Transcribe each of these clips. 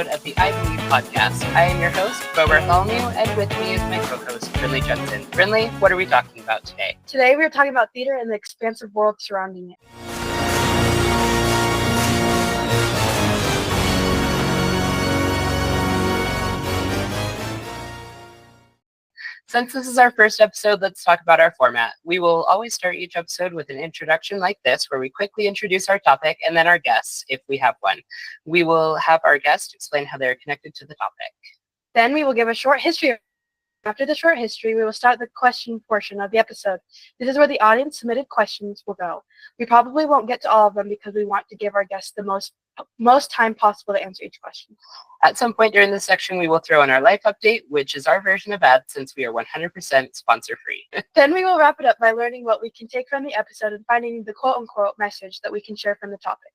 of the I Believe podcast. I am your host, Bo Bartholomew, and with me is my co-host, Brinley Jensen. Brinley, what are we talking about today? Today we are talking about theater and the expansive world surrounding it. Since this is our first episode, let's talk about our format. We will always start each episode with an introduction like this, where we quickly introduce our topic and then our guests, if we have one. We will have our guest explain how they're connected to the topic. Then we will give a short history. After the short history, we will start the question portion of the episode. This is where the audience submitted questions will go. We probably won't get to all of them because we want to give our guests the most time possible to answer each question. At some point during this section, we will throw in our life update, which is our version of ads since we are 100% sponsor-free. Then we will wrap it up by learning what we can take from the episode and finding the quote-unquote message that we can share from the topic.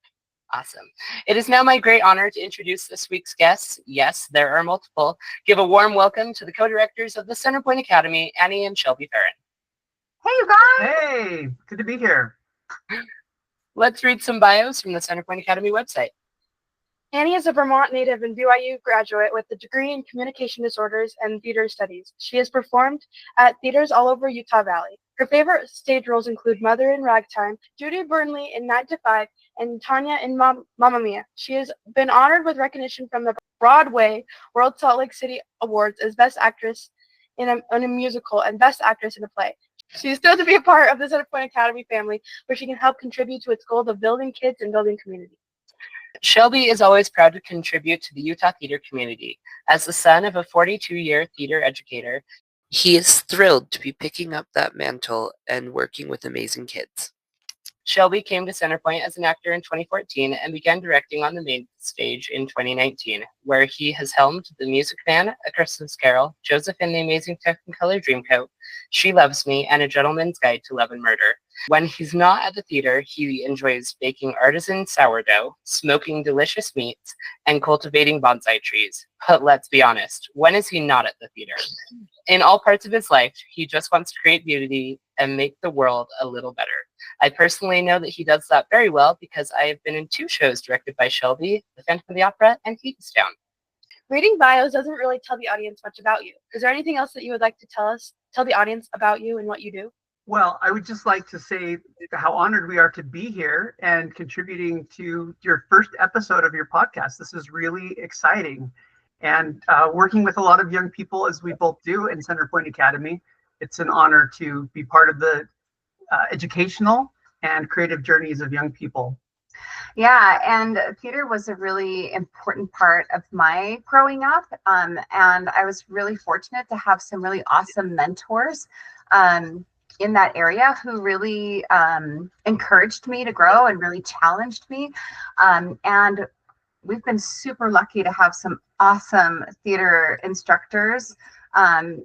Awesome. It is now my great honor to introduce this week's guests. Yes, there are multiple. Give a warm welcome to the co-directors of the Centerpoint Academy, Annie and Shelby Ferrin. Hey, you guys. Hey, good to be here. Let's read some bios from the Centerpoint Academy website. Annie is a Vermont native and BYU graduate with a degree in communication disorders and theater studies. She has performed at theaters all over Utah Valley. Her favorite stage roles include Mother in Ragtime, Judy Burnley in 9 to 5, and Tanya in Mamma Mia. She has been honored with recognition from the Broadway World Salt Lake City Awards as Best Actress in a musical and Best Actress in a play. She is thrilled to be a part of the Centerpoint Academy family, where she can help contribute to its goal of building kids and building community. Shelby is always proud to contribute to the Utah theater community. As the son of a 42-year theater educator, he is thrilled to be picking up that mantle and working with amazing kids. Shelby came to Centerpoint as an actor in 2014 and began directing on the main stage in 2019, where he has helmed The Music Man, A Christmas Carol, Joseph and the Amazing Technicolor Dreamcoat, She Loves Me, and A Gentleman's Guide to Love and Murder. When he's not at the theater, he enjoys baking artisan sourdough, smoking delicious meats, and cultivating bonsai trees. But let's be honest, when is he not at the theater? In all parts of his life, he just wants to create beauty and make the world a little better. I personally know that he does that very well because I have been in 2 shows directed by Shelby, The Phantom of the Opera and Hadestown. Reading bios doesn't really tell the audience much about you. Is there anything else that you would like to tell the audience about you and what you do? Well, I would just like to say how honored we are to be here and contributing to your first episode of your podcast. This is really exciting. And working with a lot of young people, as we both do in Centerpoint Academy, it's an honor to be part of the educational and creative journeys of young people. Yeah, and theater was a really important part of my growing up. And I was really fortunate to have some really awesome mentors in that area who really encouraged me to grow and really challenged me. And we've been super lucky to have some awesome theater instructors and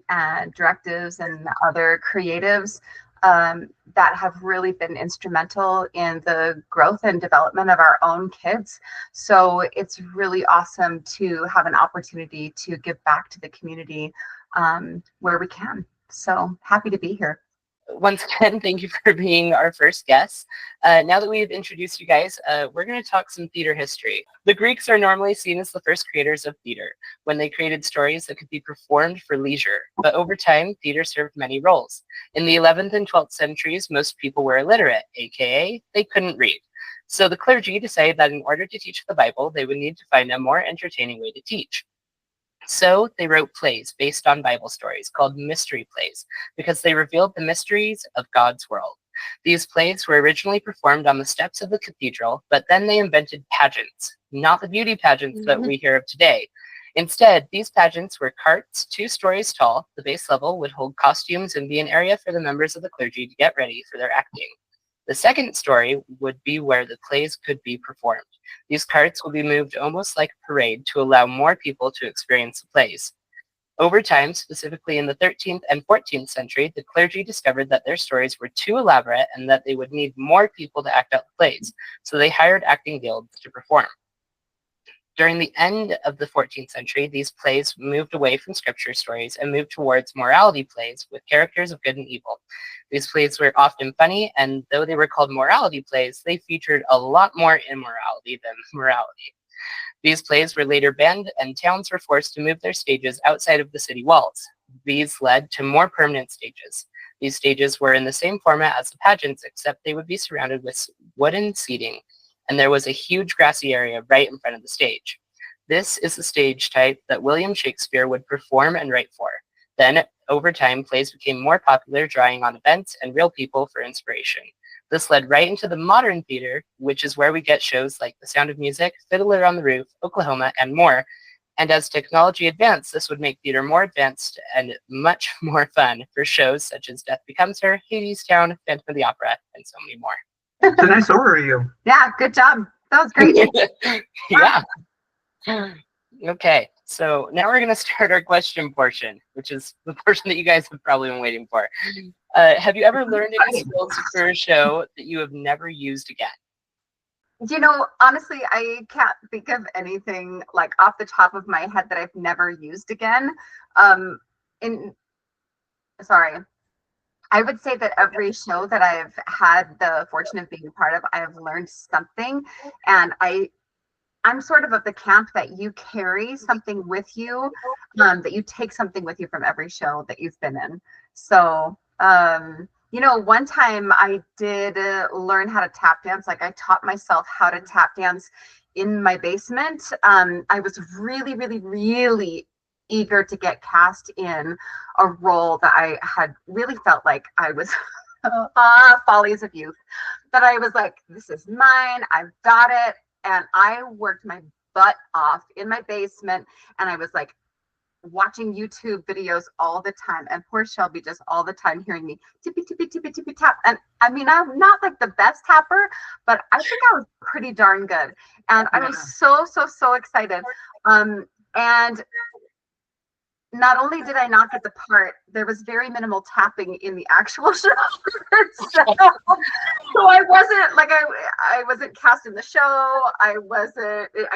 directives and other creatives that have really been instrumental in the growth and development of our own kids. So it's really awesome to have an opportunity to give back to the community where we can. So happy to be here. Once again, thank you for being our first guest. Now that we've introduced you guys, we're going to talk some theater history. The Greeks are normally seen as the first creators of theater, when they created stories that could be performed for leisure. But over time, theater served many roles. In the 11th and 12th centuries, most people were illiterate, aka they couldn't read. So the clergy decided that in order to teach the Bible, they would need to find a more entertaining way to teach. So they wrote plays based on Bible stories called mystery plays because they revealed the mysteries of God's world. These plays were originally performed on the steps of the cathedral, but then they invented pageants, not the beauty pageants that we hear of today. Instead, these pageants were carts 2 stories tall. The base level would hold costumes and be an area for the members of the clergy to get ready for their acting. The second story would be where the plays could be performed. These carts will be moved almost like a parade to allow more people to experience the plays. Over time, specifically in the 13th and 14th century, the clergy discovered that their stories were too elaborate and that they would need more people to act out the plays, so they hired acting guilds to perform. During the end of the 14th century, these plays moved away from scripture stories and moved towards morality plays with characters of good and evil. These plays were often funny, and though they were called morality plays, they featured a lot more immorality than morality. These plays were later banned, and towns were forced to move their stages outside of the city walls. These led to more permanent stages. These stages were in the same format as the pageants, except they would be surrounded with wooden seating, and there was a huge grassy area right in front of the stage. This is the stage type that William Shakespeare would perform and write for. Then, over time, plays became more popular, drawing on events and real people for inspiration. This led right into the modern theater, which is where we get shows like The Sound of Music, Fiddler on the Roof, Oklahoma, and more. And as technology advanced, this would make theater more advanced and much more fun for shows such as Death Becomes Her, Hadestown, Phantom of the Opera, and so many more. It's a nice overview. Yeah, good job. That was great. Yeah. Okay, so now we're going to start our question portion, which is the portion that you guys have probably been waiting for. Have you ever learned any skills for a show that you have never used again? You know, honestly, I can't think of anything like off the top of my head that I've never used again. I would say that every show that I've had the fortune of being a part of, I have learned something, and I'm sort of the camp that you carry something with you, that you take something with you from every show that you've been in. So, you know, one time I did learn how to tap dance. Like, I taught myself how to tap dance in my basement. I was really, really, really eager to get cast in a role that I had really felt like I was follies of youth, that I was like, this is mine, I've got it. And I worked my butt off in my basement, and I was like watching YouTube videos all the time, and poor Shelby just all the time hearing me tippy tippy tippy tippy tap. And I mean, I'm not like the best tapper, but I think I was pretty darn good, and I was so excited. And not only did I not get the part, there was very minimal tapping in the actual show. So I wasn't like, I wasn't cast in the show. I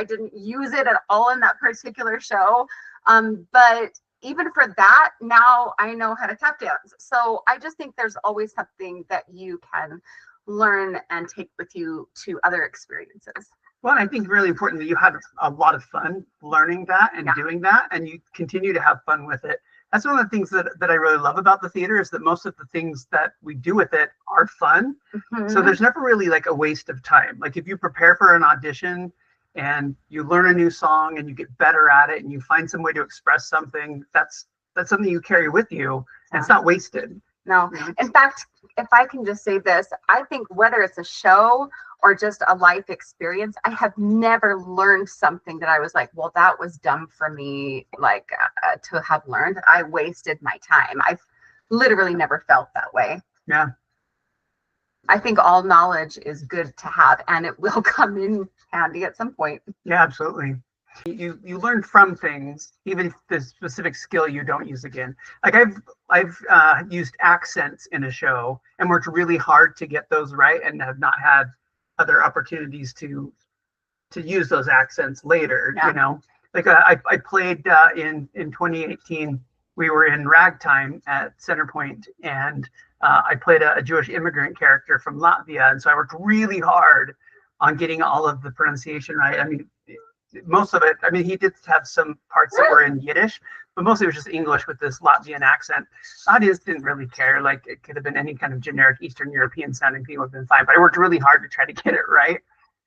didn't use it at all in that particular show. But even for that, now I know how to tap dance. So I just think there's always something that you can learn and take with you to other experiences. Well, I think really important that you had a lot of fun learning that and doing that, and you continue to have fun with it. That's one of the things that I really love about the theater, is that most of the things that we do with it are fun. Mm-hmm. So there's never really like a waste of time. Like, if you prepare for an audition and you learn a new song and you get better at it and you find some way to express something, that's something you carry with you, and it's not wasted. No. In fact, if I can just say this, I think whether it's a show or just a life experience, I have never learned something that I was like, well, that was dumb for me, like to have learned. I wasted my time. I've literally never felt that way. Yeah. I think all knowledge is good to have, and it will come in handy at some point. Yeah, absolutely. You learn from things, even if the specific skill you don't use again. Like, I've used accents in a show and worked really hard to get those right, and have not had other opportunities to use those accents later. You know, like I played in 2018. We were in ragtime at Centerpoint, and I played a Jewish immigrant character from Latvia, and so I worked really hard on getting all of the pronunciation right. I mean, most of it, I mean, he did have some parts that were in Yiddish, but mostly it was just English with this Latvian accent. Audience didn't really care. Like, it could have been any kind of generic Eastern European sounding thing, would have been fine, but I worked really hard to try to get it right.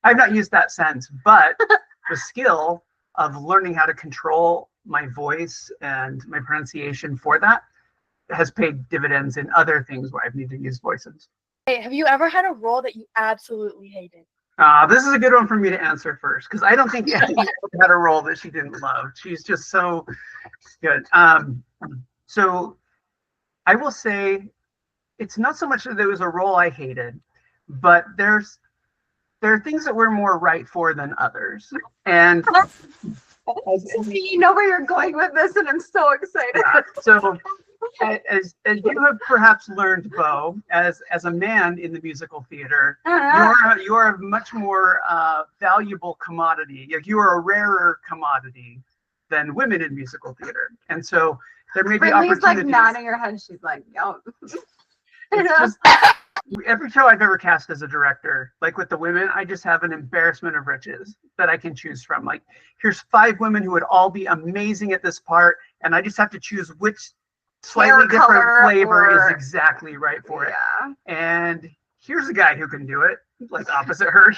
I've not used that since, but the skill of learning how to control my voice and my pronunciation for that has paid dividends in other things where I've needed to use voices. Hey, have you ever had a role that you absolutely hated? This is a good one for me to answer first, because I don't think Annie had a role that she didn't love. She's just so good. So I will say it's not so much that there was a role I hated, but there are things that we're more right for than others. And you know where you're going with this, and I'm so excited. So as you have perhaps learned, Bo, as a man in the musical theater, you are a much more valuable commodity. You are a rarer commodity than women in musical theater, and so there may be opportunities. Like nodding her head. She's like, no. Every show I've ever cast as a director, like with the women, I just have an embarrassment of riches that I can choose from. Like, here's 5 women who would all be amazing at this part, and I just have to choose which slightly different flavor is exactly right for it. And here's a guy who can do it, like opposite her.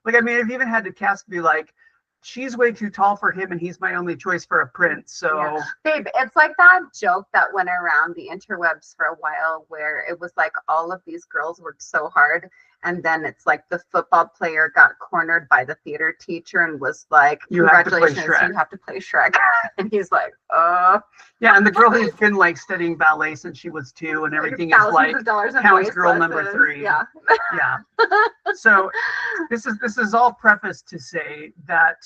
Like, I mean, I've even had to cast be like, she's way too tall for him, and he's my only choice for a prince. So, babe, it's like that joke that went around the interwebs for a while, where it was like all of these girls worked so hard, and then it's like the football player got cornered by the theater teacher and was like, "Congratulations, you have to play Shrek," and he's like, Yeah, and the girl who's been like studying ballet since she was 2, and everything is like counts girl number 3. Yeah. So this is all prefaced to say that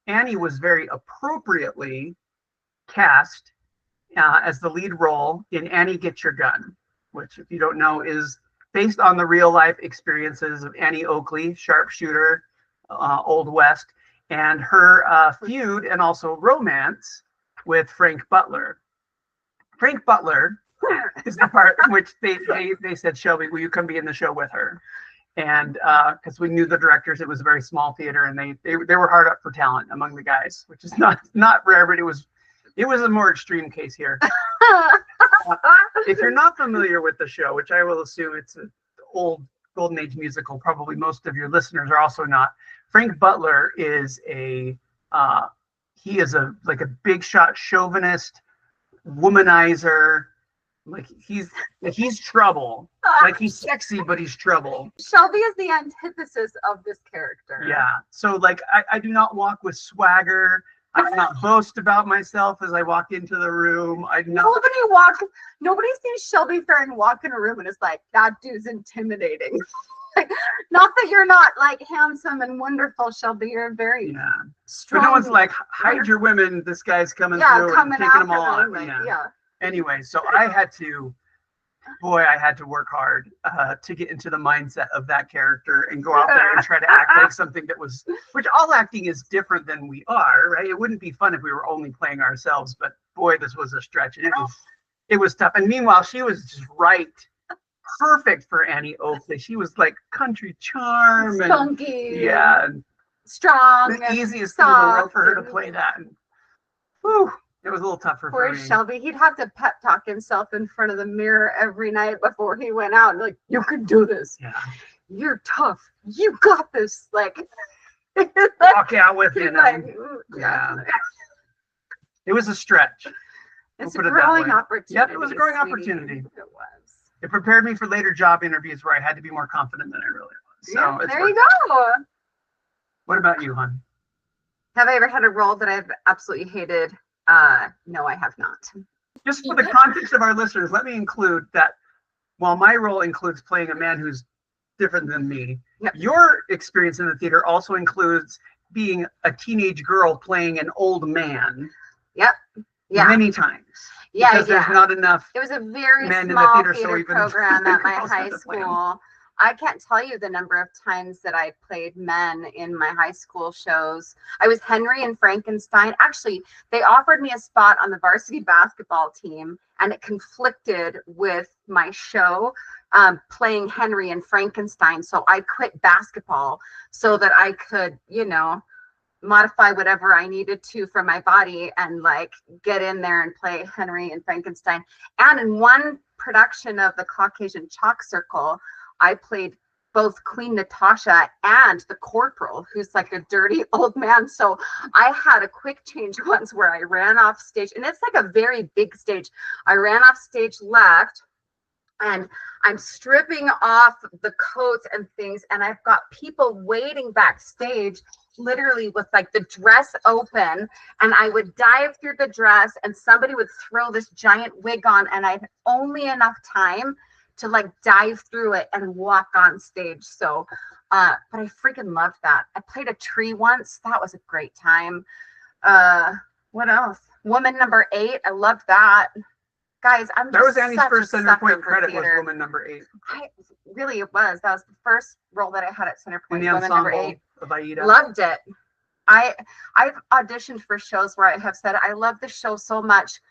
Annie was very appropriately cast as the lead role in Annie Get Your Gun, which, if you don't know, is based on the real life experiences of Annie Oakley, sharpshooter, Old West, and her feud and also romance with Frank Butler. Frank Butler is the part in which they said, Shelby, will you come be in the show with her? And because we knew the directors, it was a very small theater, and they were hard up for talent among the guys, which is not rare, but it was a more extreme case here. If you're not familiar with the show, which I will assume it's an old Golden Age musical, probably most of your listeners are also not. Frank Butler is a big shot chauvinist, womanizer. Like he's trouble. Like he's sexy, but he's trouble. Shelby is the antithesis of this character. Yeah. So like I do not walk with swagger. I do not boast about myself as I walk into the room. Nobody sees Shelby Ferrin walk in a room and is like, that dude's intimidating. Like, not that you're not like handsome and wonderful, Shelby. You're very strong. But no one's like, hide your women. This guy's coming through and taking them all out. Anyway, so I had to work hard to get into the mindset of that character and go out there and try to act like something which all acting is different than we are, right? It wouldn't be fun if we were only playing ourselves, but boy, this was a stretch, and it was tough. And meanwhile, she was just perfect for Annie Oakley. She was like country charm and spunky, and strong, the easiest thing in the world for her to play that. And whew, it was a little tougher for me. Shelby, he'd have to pep talk himself in front of the mirror every night before he went out. Like, you can do this. Yeah. You're tough. You got this. Like, walk out with it. Like, It was a stretch. It's a growing opportunity. Yep, it was a growing opportunity. It was. It prepared me for later job interviews where I had to be more confident than I really was. So there you go. What about you, hon? Have I ever had a role that I've absolutely hated? No, I have not. Just for the context of our listeners, let me include that while my role includes playing a man who's different than me, your experience in the theater also includes being a teenage girl playing an old man. Yep. Yeah. Many times. Yeah, because there's not enough. It was a very men small in the theater program at my high school. I can't tell you the number of times that I played men in my high school shows. I was Henry and Frankenstein. Actually, they offered me a spot on the varsity basketball team, and it conflicted with my show playing Henry and Frankenstein. So I quit basketball so that I could, modify whatever I needed to for my body and like get in there and play Henry and Frankenstein. And in one production of the Caucasian Chalk Circle, I played both Queen Natasha and the corporal, who's like a dirty old man. So I had a quick change once where I ran off stage, and it's like a very big stage. I ran off stage left, and I'm stripping off the coats and things, and I've got people waiting backstage, literally with like the dress open, and I would dive through the dress, and somebody would throw this giant wig on, and I had only enough time to like dive through it and walk on stage. So, but I freaking loved that. I played a tree once. That was a great time. What else? Woman number 8. I loved that. Guys, that was Annie's first Centerpoint credit. Was Woman Number 8. Really, it was. That was the first role that I had at Centerpoint. In the Woman Number 8. Of Aida. Loved it. I've auditioned for shows where I have said I love the show so much.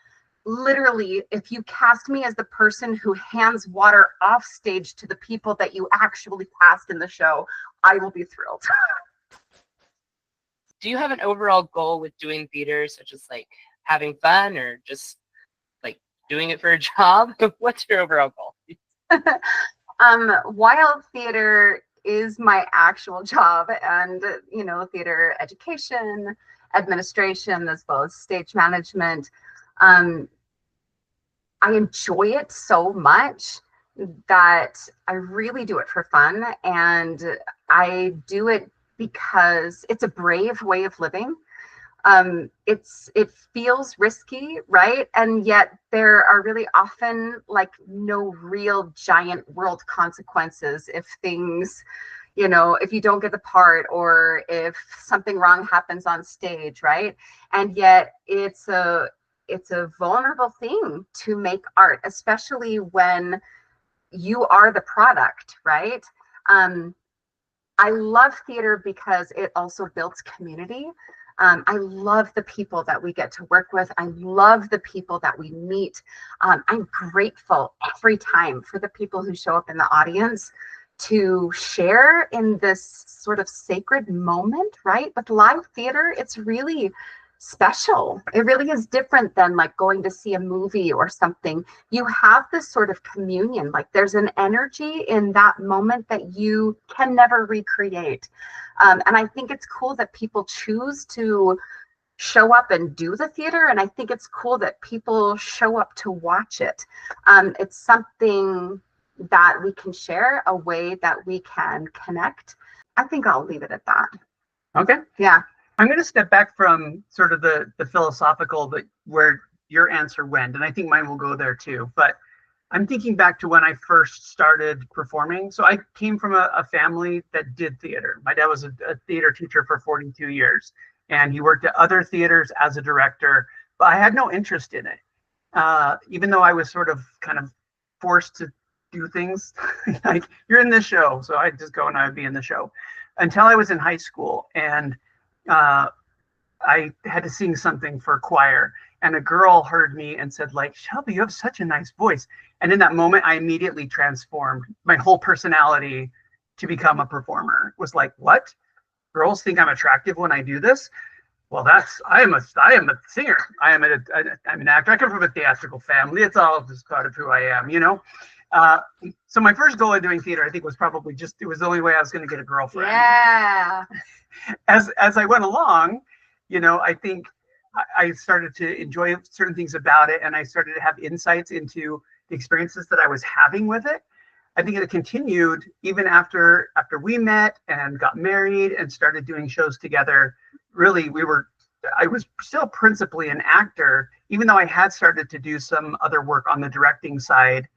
literally, if you cast me as the person who hands water off stage to the people that you actually cast in the show, I will be thrilled. Do you have an overall goal with doing theater, such as like having fun or just like doing it for a job? What's your overall goal? While theater is my actual job, and theater education, administration, as well as stage management, I enjoy it so much that I really do it for fun, and I do it because it's a brave way of living. It feels risky, right? And yet there are really often like no real giant world consequences if things, if you don't get the part or if something wrong happens on stage, right? And yet it's a vulnerable thing to make art, especially when you are the product, right? I love theater because it also builds community. I love the people that we get to work with. I love the people that we meet. I'm grateful every time for the people who show up in the audience to share in this sort of sacred moment, right? With live theater, it's really special. It really is different than like going to see a movie or something. You have this sort of communion, like there's an energy in that moment that you can never recreate. And I think it's cool that people choose to show up and do the theater. And I think it's cool that people show up to watch it. It's something that we can share, a way that we can connect. I think I'll leave it at that. Okay. Yeah. I'm going to step back from sort of the philosophical, but where your answer went, and I think mine will go there too. But I'm thinking back to when I first started performing. So I came from a family that did theater. My dad was a theater teacher for 42 years, and he worked at other theaters as a director, but I had no interest in it. Even though I was sort of kind of forced to do things like, you're in this show. So I'd just go and I would be in the show until I was in high school. And I had to sing something for choir, and a girl heard me and said, like, Shelby, you have such a nice voice. And in that moment, I immediately transformed my whole personality to become a performer. It was like, what? Girls think I'm attractive when I do this? Well, I am a singer. I'm an actor. I come from a theatrical family. It's all just part of who I am, So my first goal in doing theater, I think, was probably it was the only way I was going to get a girlfriend. Yeah. As I went along, I think I started to enjoy certain things about it, and I started to have insights into the experiences that I was having with it. I think it continued even after we met and got married and started doing shows together. Really, I was still principally an actor, even though I had started to do some other work on the directing side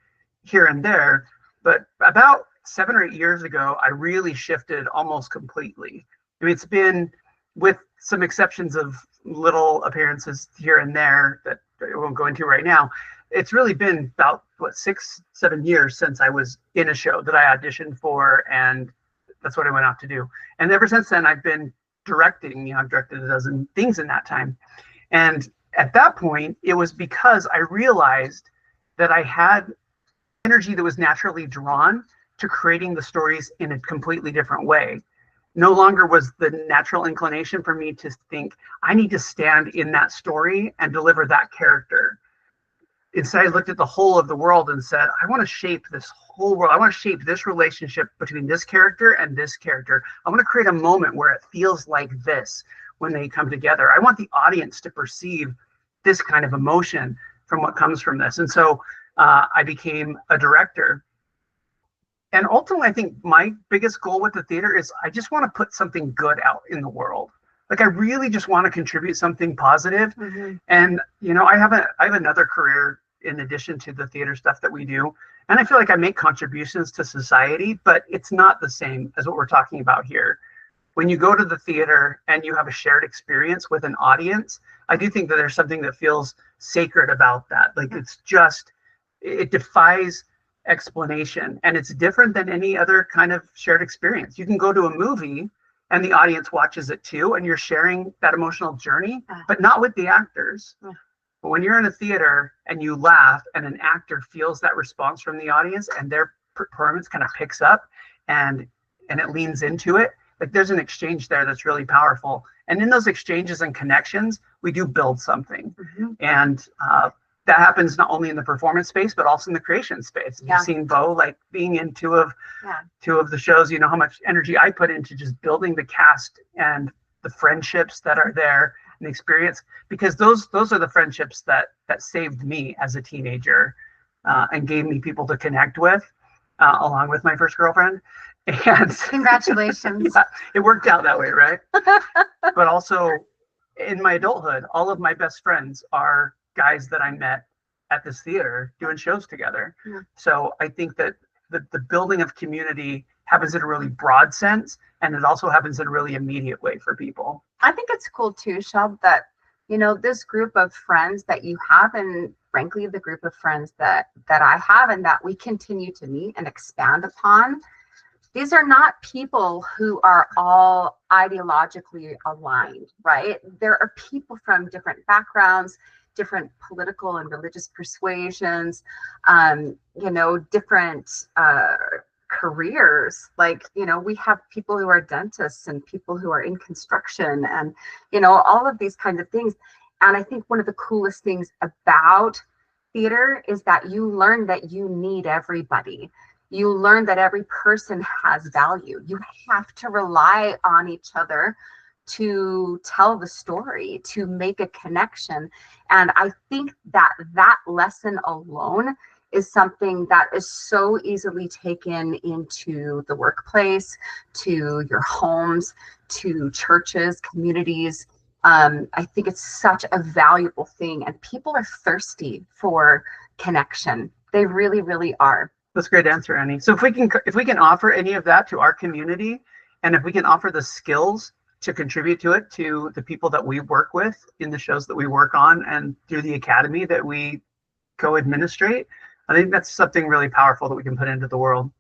here and there. But about 7 or 8 years ago, I really shifted almost completely. I mean, it's been, with some exceptions of little appearances here and there that I won't go into right now, it's really been about 6-7 years since I was in a show that I auditioned for, and that's what I went out to do. And ever since then, I've been directing. I've directed a dozen things in that time. And at that point, it was because I realized that I had energy that was naturally drawn to creating the stories in a completely different way. No longer was the natural inclination for me to think, I need to stand in that story and deliver that character. Instead, I looked at the whole of the world and said, I want to shape this whole world. I want to shape this relationship between this character and this character. I want to create a moment where it feels like this when they come together. I want the audience to perceive this kind of emotion from what comes from this. And so I became a director. And ultimately, I think my biggest goal with the theater is I just want to put something good out in the world. Like, I really just want to contribute something positive. Mm-hmm. And, I have another career in addition to the theater stuff that we do. And I feel like I make contributions to society, but it's not the same as what we're talking about here. When you go to the theater and you have a shared experience with an audience, I do think that there's something that feels sacred about that. Like, it defies explanation, and it's different than any other kind of shared experience. You can go to a movie and the audience watches it too, and you're sharing that emotional journey, but not with the actors. But when you're in a theater and you laugh and an actor feels that response from the audience and their performance kind of picks up and it leans into it, like there's an exchange there that's really powerful. And in those exchanges and connections, we do build something. And that happens not only in the performance space, but also in the creation space. You've seen Bo like being in two of the shows. You know how much energy I put into just building the cast and the friendships that are there and the experience, because those are the friendships that saved me as a teenager and gave me people to connect with, along with my first girlfriend. And congratulations. Yeah, it worked out that way, right? But also in my adulthood, all of my best friends are guys that I met at this theater doing shows together. So I think that the building of community happens in a really broad sense, and it also happens in a really immediate way for people. I think it's cool too, Shelb, that, you know, this group of friends that you have, and frankly, the group of friends that I have and that we continue to meet and expand upon, these are not people who are all ideologically aligned, right? There are people from different backgrounds, different political and religious persuasions, you know, different careers. Like, you know, we have people who are dentists and people who are in construction and, you know, all of these kinds of things. And I think one of the coolest things about theater is that you learn that you need everybody. You learn that every person has value. You have to rely on each other to tell the story, to make a connection. And I think that that lesson alone is something that is so easily taken into the workplace, to your homes, to churches, communities. I think it's such a valuable thing, and people are thirsty for connection. They really, really are. That's a great answer, Annie. So if we can offer any of that to our community, and if we can offer the skills to contribute to it to the people that we work with in the shows that we work on and through the academy that we co-administrate, I think that's something really powerful that we can put into the world.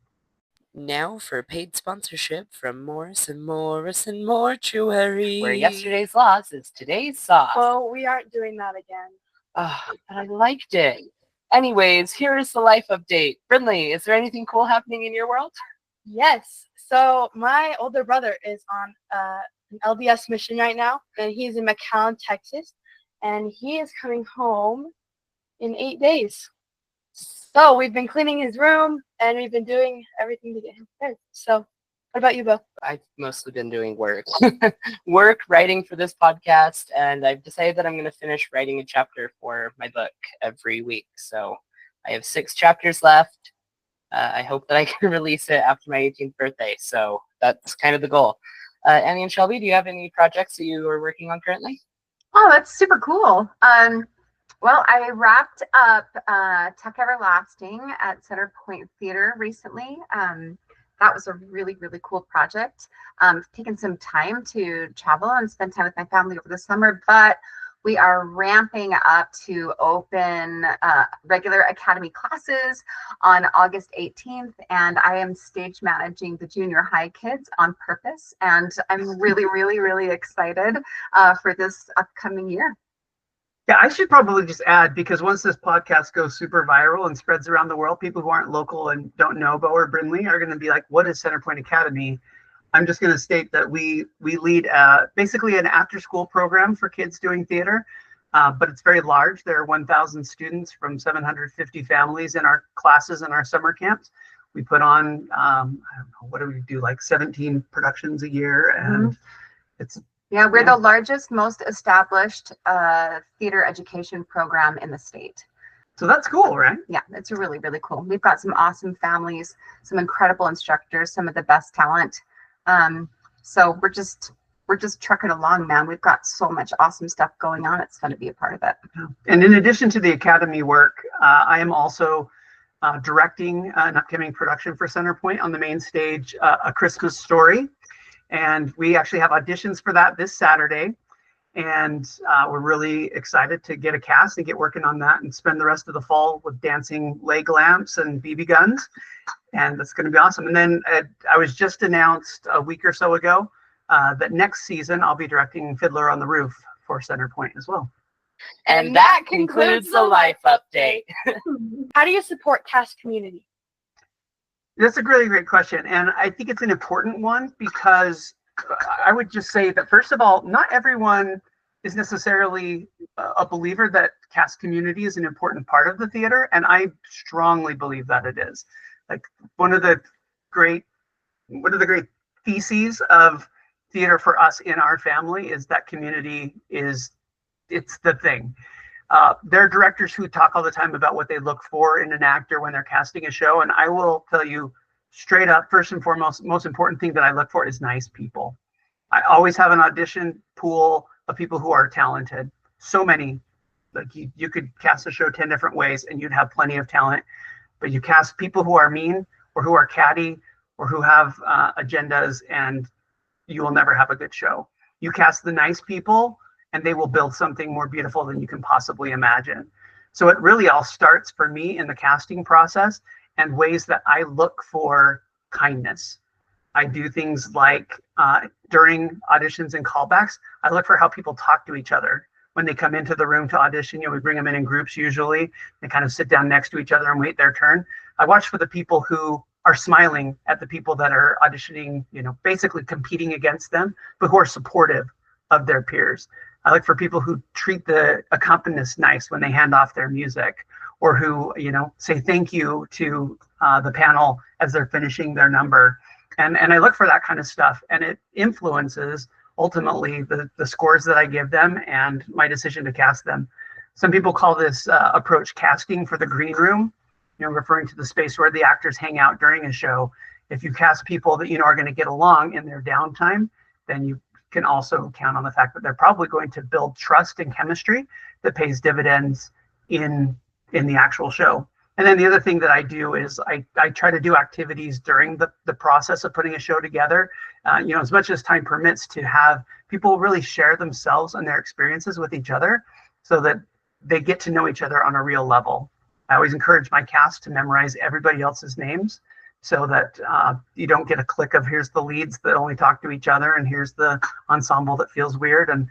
Now for paid sponsorship from Morris and Mortuary, where yesterday's loss is today's sauce. Well, we aren't doing that again. But I liked it. Anyways, here is the life update. Brindley, is there anything cool happening in your world? Yes. So my older brother is on an LDS mission right now, and he's in McAllen, Texas, and he is coming home in 8 days. So we've been cleaning his room, and we've been doing everything to get him prepared. So what about you, Bo? I've mostly been doing work. Writing for this podcast, and I've decided that I'm going to finish writing a chapter for my book every week. So I have 6 chapters left. I hope that I can release it after my 18th birthday. So that's kind of the goal. Annie and Shelby, do you have any projects that you are working on currently? Oh, that's super cool. Well, I wrapped up Tuck Everlasting at Centerpoint Theater recently. That was a really, really cool project. I've taken some time to travel and spend time with my family over the summer, but we are ramping up to open regular Academy classes on August 18th, and I am stage managing the junior high kids on purpose, and I'm really, really, really excited for this upcoming year. Yeah, I should probably just add, because once this podcast goes super viral and spreads around the world, people who aren't local and don't know Bo or Brindley are going to be like, what is Centerpoint Academy? I'm just going to state that we lead basically an after-school program for kids doing theater, but it's very large. There are 1,000 students from 750 families in our classes and our summer camps. We put on, I don't know, what do we do, like 17 productions a year, and it's... Yeah, we're the largest, most established theater education program in the state. So that's cool, right? Yeah, it's really, really cool. We've got some awesome families, some incredible instructors, some of the best talent. So we're just trucking along, man. We've got so much awesome stuff going on. It's fun to be a part of it. And in addition to the Academy work, I am also directing an upcoming production for Centerpoint on the main stage, A Christmas Story. And we actually have auditions for that this Saturday. And we're really excited to get a cast and get working on that and spend the rest of the fall with dancing leg lamps and BB guns. And that's going to be awesome. And then I was just announced a week or so ago that next season I'll be directing Fiddler on the Roof for Centerpoint as well. And that concludes the life update. How do you support cast community? That's a really great question. And I think it's an important one because I would just say that, first of all, not everyone is necessarily a believer that cast community is an important part of the theater. And I strongly believe that it is. Like one of the great theses of theater for us in our family is that community it's the thing. There are directors who talk all the time about what they look for in an actor when they're casting a show. And I will tell you straight up, first and foremost, most important thing that I look for is nice people. I always have an audition pool of people who are talented. So many, like you could cast a show 10 different ways and you'd have plenty of talent, but you cast people who are mean or who are catty or who have agendas, and you will never have a good show. You cast the nice people and they will build something more beautiful than you can possibly imagine. So it really all starts for me in the casting process and ways that I look for kindness. I do things like during auditions and callbacks, I look for how people talk to each other. When they come into the room to audition, we bring them in groups usually. They kind of sit down next to each other and wait their turn. I watch for the people who are smiling at the people that are auditioning, basically competing against them, but who are supportive of their peers. I look for people who treat the accompanists nice when they hand off their music, or who, say thank you to the panel as they're finishing their number. And I look for that kind of stuff, and it influences ultimately the scores that I give them and my decision to cast them. Some people call this approach casting for the green room, referring to the space where the actors hang out during a show. If you cast people that are going to get along in their downtime, then you can also count on the fact that they're probably going to build trust and chemistry that pays dividends in the actual show. And then the other thing that I do is I try to do activities during the process of putting a show together, as much as time permits, to have people really share themselves and their experiences with each other so that they get to know each other on a real level. I always encourage my cast to memorize everybody else's names so that you don't get a clique of here's the leads that only talk to each other and here's the ensemble that feels weird. And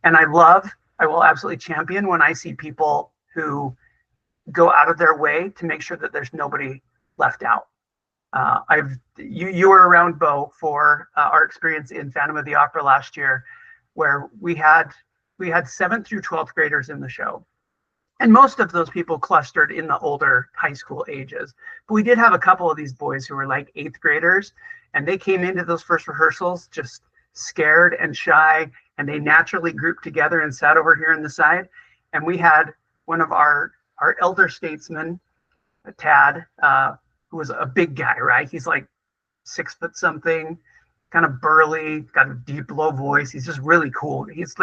I will absolutely champion when I see people who go out of their way to make sure that there's nobody left out. You were around, Bo, for our experience in Phantom of the Opera last year, where we had 7th through 12th graders in the show. And most of those people clustered in the older high school ages. But we did have a couple of these boys who were like 8th graders, and they came into those first rehearsals just scared and shy, and they naturally grouped together and sat over here on the side. And we had one of our elder statesmen, Tad, who was a big guy, right? He's like 6 foot something, kind of burly, got a deep, low voice. He's just really cool. He's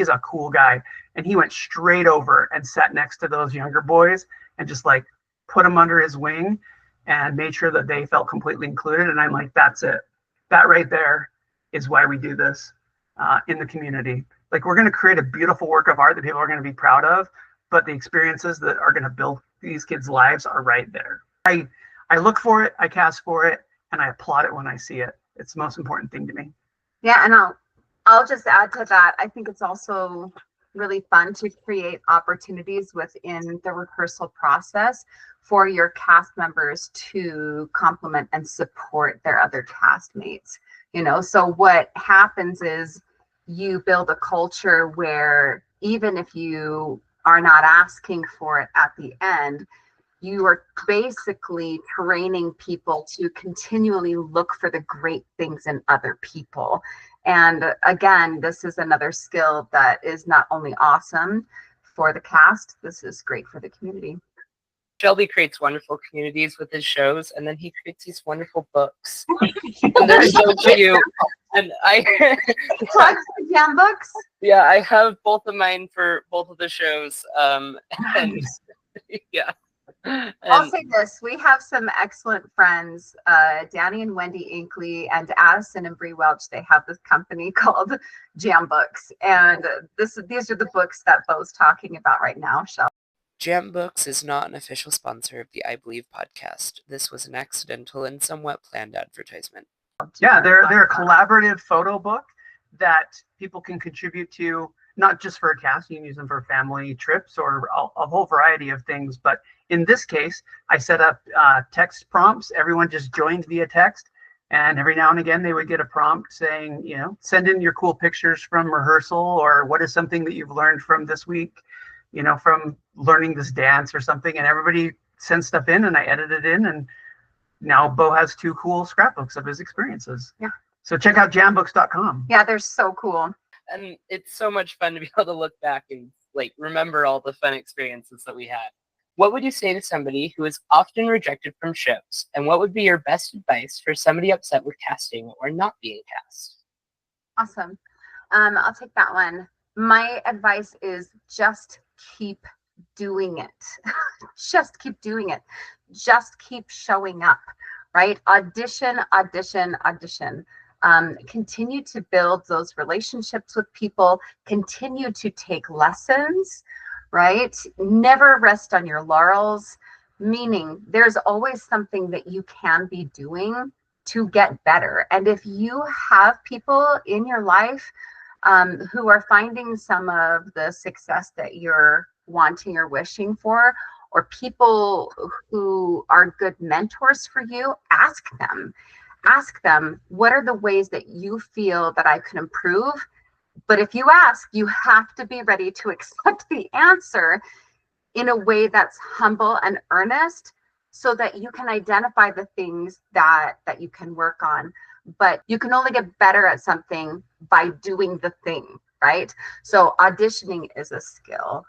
a cool guy. And he went straight over and sat next to those younger boys and just like put them under his wing and made sure that they felt completely included. And I'm like, that's it. That right there is why we do this in the community. Like, we're going to create a beautiful work of art that people are going to be proud of, but the experiences that are going to build these kids' lives are right there. I look for it, I cast for it, and I applaud it when I see it. It's the most important thing to me. Yeah, and I'll just add to that. I think it's also really fun to create opportunities within the rehearsal process for your cast members to compliment and support their other castmates. So what happens is you build a culture where even if you are not asking for it at the end, you are basically training people to continually look for the great things in other people. And again, this is another skill that is not only awesome for the cast, this is great for the community. Shelby creates wonderful communities with his shows, and then he creates these wonderful books. And they're so cute. And Jam books? Yeah, I have both of mine for both of the shows. And yeah. I'll say this: we have some excellent friends, Danny and Wendy Inkley and Addison and Bree Welch. They have this company called Jam Books, and these are the books that Bo's talking about right now. Jam Books is not an official sponsor of the I Believe podcast. This was an accidental and somewhat planned advertisement. Yeah, they're a collaborative photo book that people can contribute to not just for a cast. You can use them for family trips or a whole variety of things. But in this case, I set up text prompts. Everyone just joined via text. And every now and again, they would get a prompt saying, you know, send in your cool pictures from rehearsal, or what is something that you've learned from this week, you know, from learning this dance or something. And everybody sent stuff in, and I edited in. And now Bo has 2 cool scrapbooks of his experiences. Yeah. So check out jambooks.com. Yeah, they're so cool. And it's so much fun to be able to look back and like remember all the fun experiences that we had. What would you say to somebody who is often rejected from shows? And what would be your best advice for somebody upset with casting or not being cast? Awesome. I'll take that one. My advice is just keep doing it. Just keep doing it. Just keep showing up, right? Audition, audition, audition. Continue to build those relationships with people. Continue to take lessons, right? Never rest on your laurels, meaning there's always something that you can be doing to get better. And if you have people in your life who are finding some of the success that you're wanting or wishing for, or people who are good mentors for you, ask them, what are the ways that you feel that I could improve? But if you ask, you have to be ready to accept the answer in a way that's humble and earnest, so that you can identify the things that you can work on. But you can only get better at something by doing the thing, right? So auditioning is a skill.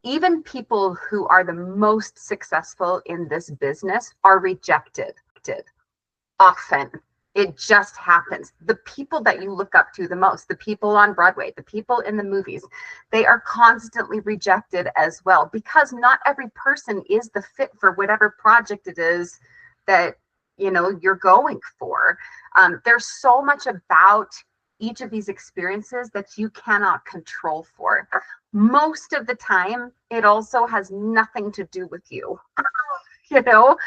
Even people who are the most successful in this business are rejected often. It just happens. The people that you look up to the most, the people on Broadway, the people in the movies, they are constantly rejected as well, because not every person is the fit for whatever project it is that, you know, you're going for. There's so much about each of these experiences that you cannot control for. Most of the time, it also has nothing to do with you. You know,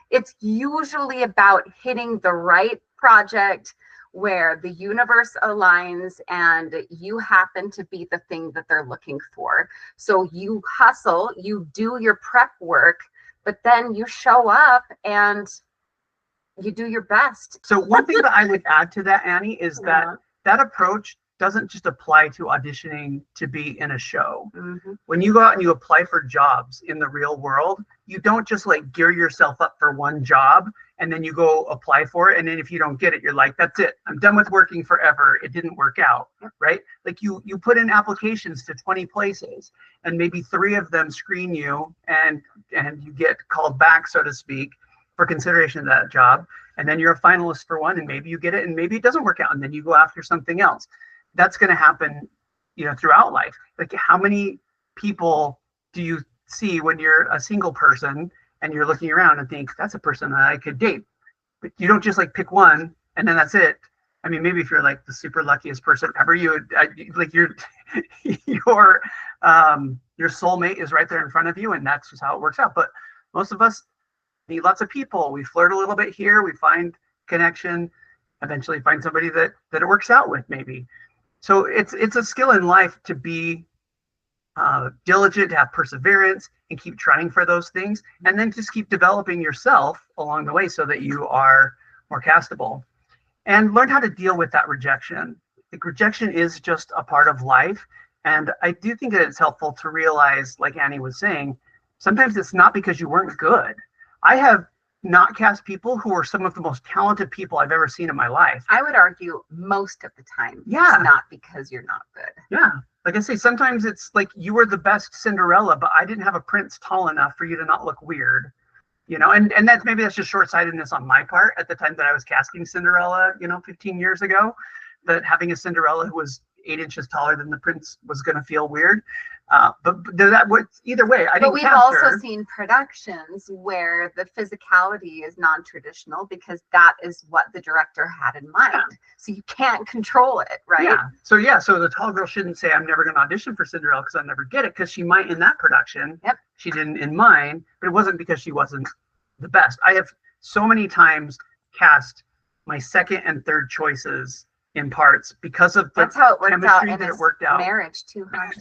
it's usually about hitting the right project where the universe aligns and you happen to be the thing that they're looking for. So you hustle, you do your prep work, but then you show up and you do your best. So one thing that I would add to that, Annie, is that approach doesn't just apply to auditioning to be in a show. Mm-hmm. When you go out and you apply for jobs in the real world, you don't just like gear yourself up for one job and then you go apply for it. And then if you don't get it, you're like, that's it. I'm done with working forever. It didn't work out, right? Like you put in applications to 20 places and maybe 3 of them screen you and you get called back, so to speak, for consideration of that job. And then you're a finalist for one and maybe you get it and maybe it doesn't work out and then you go after something else. That's going to happen, you know, throughout life. Like, how many people do you see when you're a single person and you're looking around and think, that's a person that I could date? But you don't just like pick one and then that's it. I mean, maybe if you're like the super luckiest person ever, you would like your soulmate is right there in front of you, and that's just how it works out. But most of us meet lots of people. We flirt a little bit here, we find connection, eventually find somebody that it works out with, maybe. So it's a skill in life to be diligent, to have perseverance, and keep trying for those things, and then just keep developing yourself along the way so that you are more castable. And learn how to deal with that rejection. Like, rejection is just a part of life, and I do think that it's helpful to realize, like Annie was saying, sometimes it's not because you weren't good. I have not cast people who are some of the most talented people I've ever seen in my life. I would argue most of the time, Yeah. it's not because you're not good. Yeah. Like I say, sometimes it's like you were the best Cinderella, but I didn't have a prince tall enough for you to not look weird. You know, and that's just short-sightedness on my part at the time that I was casting Cinderella, 15 years ago, that having a Cinderella who was 8 inches taller than the prince was going to feel weird. But that was either way. But we've also seen productions where the physicality is non-traditional because that is what the director had in mind. Yeah. So you can't control it, right? Yeah. So the tall girl shouldn't say, I'm never going to audition for Cinderella because I'll never get it, because she might in that production. Yep. She didn't in mine, but it wasn't because she wasn't the best. I have so many times cast my second and third choices in parts because of the That's how it worked out chemistry in that his it worked out. marriage too, huh?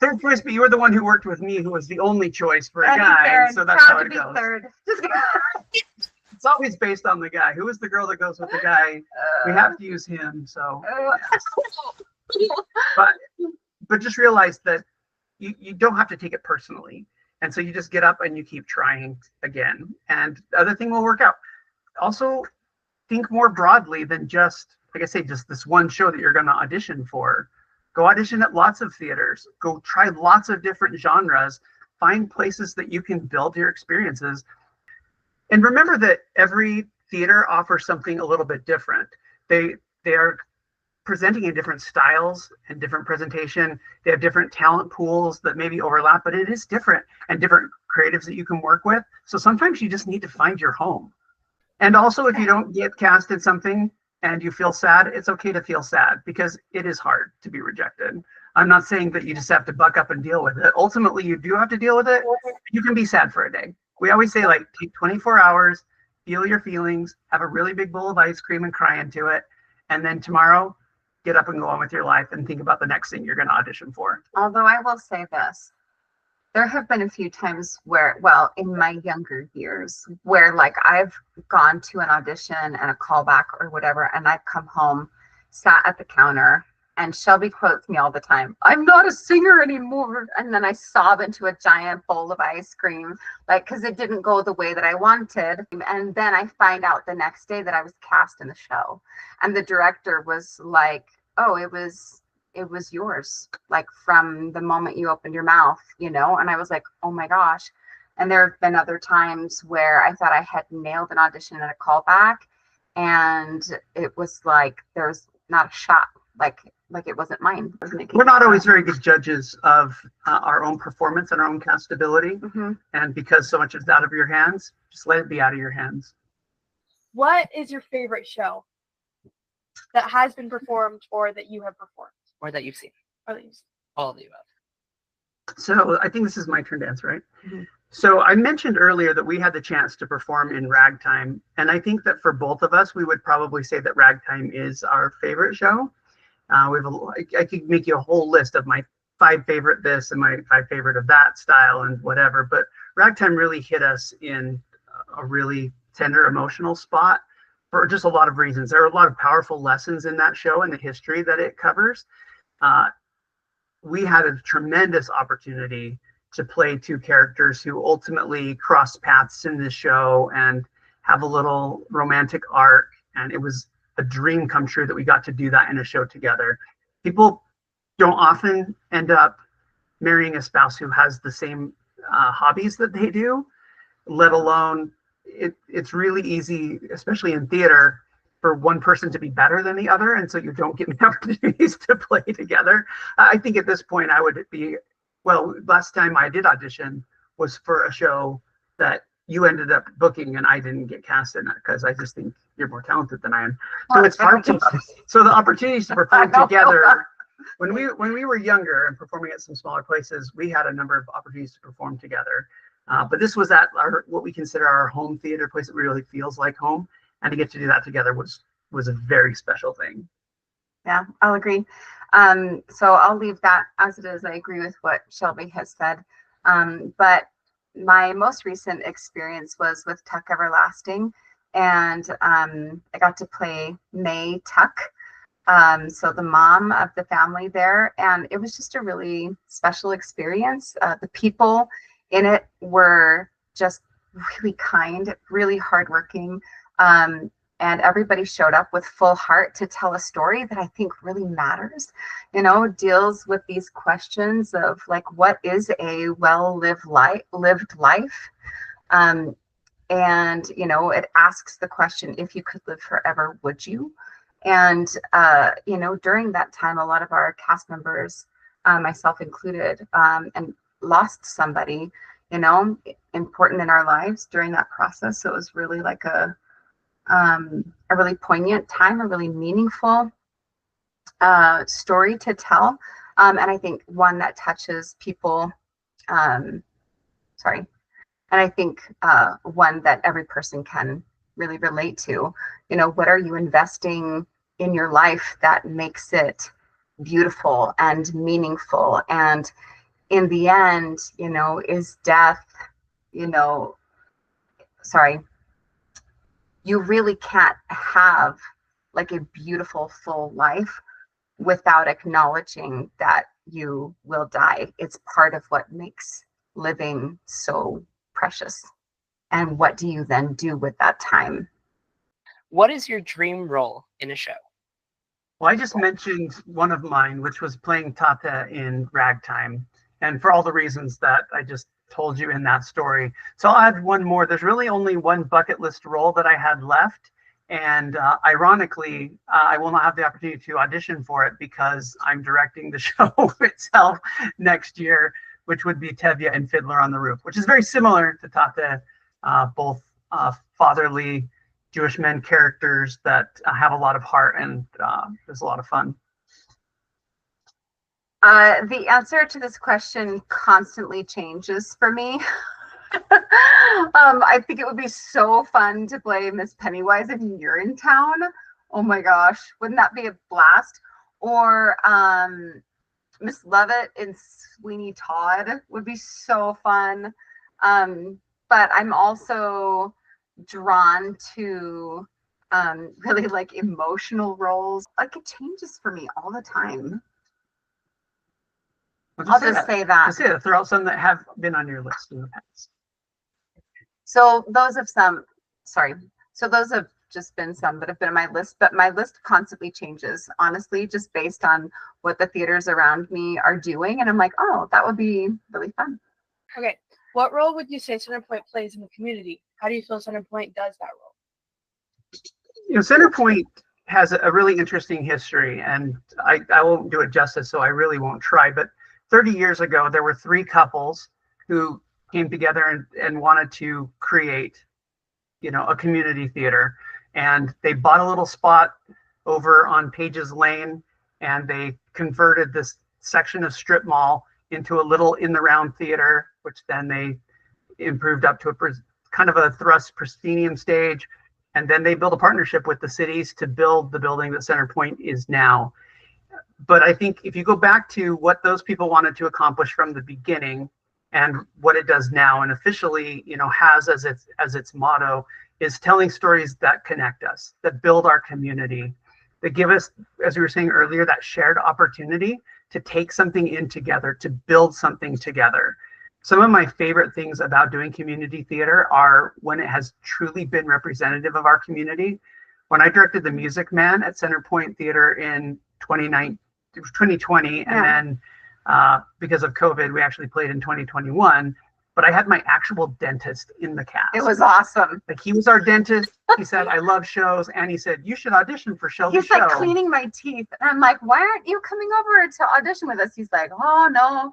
Third choice, but you were the one who worked with me, who was the only choice for a Annie guy, Ferrin, so that's proud how to it be goes. third. It's always based on the guy. Who is the girl that goes with the guy? We have to use him. So, but just realize that you don't have to take it personally, and so you just get up and you keep trying again, and the other thing will work out. Also, think more broadly than just, like I say, just this one show that you're going to audition for. Go audition at lots of theaters. Go try lots of different genres. Find places that you can build your experiences. And remember that every theater offers something a little bit different. They are presenting in different styles and different presentation. They have different talent pools that maybe overlap, but it is different, and different creatives that you can work with. So sometimes you just need to find your home. And also, if you don't get cast in something and you feel sad, it's okay to feel sad, because it is hard to be rejected. I'm not saying that you just have to buck up and deal with it. Ultimately, you do have to deal with it. You can be sad for a day. We always say, like, take 24 hours, feel your feelings, have a really big bowl of ice cream and cry into it. And then tomorrow, get up and go on with your life and think about the next thing you're going to audition for. Although I will say this, there have been a few times where, well, in my younger years, where like I've gone to an audition and a callback or whatever, and I've come home, sat at the counter, and Shelby quotes me all the time, "I'm not a singer anymore." And then I sob into a giant bowl of ice cream, like, because it didn't go the way that I wanted. And then I find out the next day that I was cast in the show. And the director was like, "Oh, it was yours, like from the moment you opened your mouth, you know?" And I was like, oh my gosh. And there have been other times where I thought I had nailed an audition and a callback, and it was like there was not a shot, like it wasn't mine. We're not always very good judges of our own performance and our own castability. Mm-hmm. And because so much is out of your hands, just let it be out of your hands. What is your favorite show that has been performed or that you have performed? Or that you've seen? Or that you've seen? All of the above. So I think this is my turn to answer, right? Mm-hmm. So I mentioned earlier that we had the chance to perform in Ragtime. And I think that for both of us, we would probably say that Ragtime is our favorite show. I could make you a whole list of my 5 favorite this and my 5 favorite of that style and whatever. But Ragtime really hit us in a really tender emotional spot for just a lot of reasons. There are a lot of powerful lessons in that show and the history that it covers. We had a tremendous opportunity to play 2 characters who ultimately cross paths in this show and have a little romantic arc. And it was a dream come true that we got to do that in a show together. People don't often end up marrying a spouse who has the same hobbies that they do, let alone it's really easy, especially in theater, for one person to be better than the other, and so you don't get many opportunities to play together. I think at this point I would be, well, last time I did audition was for a show that you ended up booking and I didn't get cast in it because I just think you're more talented than I am. So it's hard to, so the opportunities to perform together, when we were younger and performing at some smaller places, we had a number of opportunities to perform together. But this was at what we consider our home theater, place that really feels like home. And to get to do that together was a very special thing. Yeah, I'll agree. So I'll leave that as it is. I agree with what Shelby has said. But my most recent experience was with Tuck Everlasting, and I got to play May Tuck, so the mom of the family there, and it was just a really special experience. The people in it were just really kind, really hardworking. And everybody showed up with full heart to tell a story that I think really matters, you know, deals with these questions of like, what is a well-lived life? And, you know, it asks the question, if you could live forever, would you? And, you know, during that time, a lot of our cast members, myself included, and lost somebody, you know, important in our lives during that process. So it was really like a really poignant time, a really meaningful story to tell, and I think one that touches people. And I think one that every person can really relate to. You know, what are you investing in your life that makes it beautiful and meaningful? And in the end, you know, is death, you know, sorry, you really can't have like a beautiful full life without acknowledging that you will die. It's part of what makes living so precious. And what do you then do with that time? What is your dream role in a show? Well, I just mentioned one of mine, which was playing Tata in Ragtime, and for all the reasons that I just told you in that story. So I'll add one more. There's really only one bucket list role that I had left, and ironically, I will not have the opportunity to audition for it because I'm directing the show itself next year, which would be Tevye and Fiddler on the Roof, which is very similar to Tata, both fatherly Jewish men characters that have a lot of heart, and there's a lot of fun. The answer to this question constantly changes for me. I think it would be so fun to play Miss Pennywise in Urinetown. Oh my gosh, wouldn't that be a blast? Or Miss Lovett in Sweeney Todd would be so fun. But I'm also drawn to really like emotional roles. Like it changes for me all the time. I'll just say that. Just say that. Throw out some that have been on your list in the past. So those have just been some that have been on my list, but my list constantly changes, honestly, just based on what the theaters around me are doing. And I'm like, oh, that would be really fun. Okay. What role would you say Centerpoint plays in the community? How do you feel Centerpoint does that role? You know, Centerpoint has a really interesting history, and I won't do it justice, so I really won't try. But 30 years ago, there were 3 couples who came together and wanted to create, you know, a community theater. And they bought a little spot over on Pages Lane, and they converted this section of strip mall into a little in the round theater, which then they improved up to a kind of a thrust proscenium stage. And then they built a partnership with the cities to build the building that Centerpoint is now. But I think if you go back to what those people wanted to accomplish from the beginning and what it does now, and officially, you know, has as its motto, is telling stories that connect us, that build our community, that give us, as we were saying earlier, that shared opportunity to take something in together, to build something together. Some of my favorite things about doing community theater are when it has truly been representative of our community. When I directed The Music Man at Centerpoint Theater in 2020, and then because of COVID, we actually played in 2021. But I had my actual dentist in the cast. It was awesome. Like, he was our dentist. He said, I love shows. And he said, you should audition for Shelby's show. He's like cleaning my teeth. And I'm like, why aren't you coming over to audition with us? He's like, oh, no.